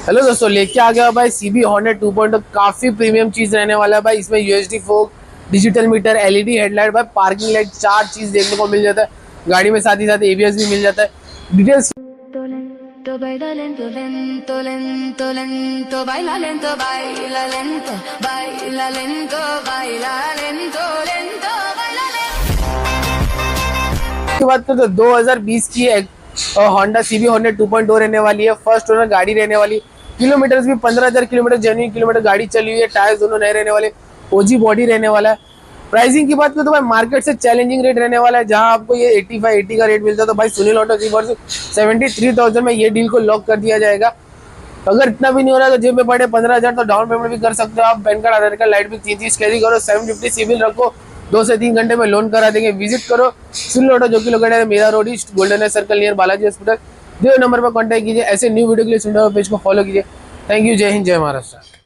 Hello दोस्तों, लेके आ गया भाई CB हॉर्नेट 2.0। काफी प्रीमियम चीज रहने वाला है भाई। इसमें UHD फोक, डिजिटल मीटर, LED हेडलाइट भाई, पार्किंग लाइट, चार चीज देखने को मिल जाता है गाड़ी में। साथ ही साथ ABS भी मिल जाता है। Details Lento, baila lento, lento, lento, lento, baila lento, baila lento, baila lento, baila lento, lento, baila lento। की बात करें तो 2020 की होंडा CB हॉर्नेट 2.0 रहने वाली है। फर्स्ट ओनर गाड़ी रहने वाली। किलोमीटर भी 15,000 किलोमीटर जेन्युइन किलोमीटर गाड़ी चली हुई है। टायर्स दोनों नए रहने वाले। OG बॉडी रहने वाला है। प्राइसिंग की बात करें तो भाई मार्केट से चैलेंजिंग रेट रहने वाला है। जहां आपको ये 85-80 का रेट मिलता है, तो भाई सुनील ऑटो की से 73,000 में ये डील को लॉक कर दिया जाएगा। अगर इतना भी नहीं हो रहा तो जेब में पड़े 15,000 तो डाउन पेमेंट भी कर सकते हो आप। पैन कार्ड, आधार कार्ड, लाइट भी 30 कैरी करो, 750 सिविल रखो, 2 से 3 घंटे में लोन करा देंगे। विजिट करो सुनील ऑटो, जो कि लोकेटेड है मेरा road east, golden circle near Balaji hospital. जो नंबर पर कॉन्टैक्ट कीजिए। ऐसे न्यू वीडियो के लिए सुनील ऑटो पेज को फॉलो कीजिए। Thank you. जय हिंद, जय महाराष्ट्र।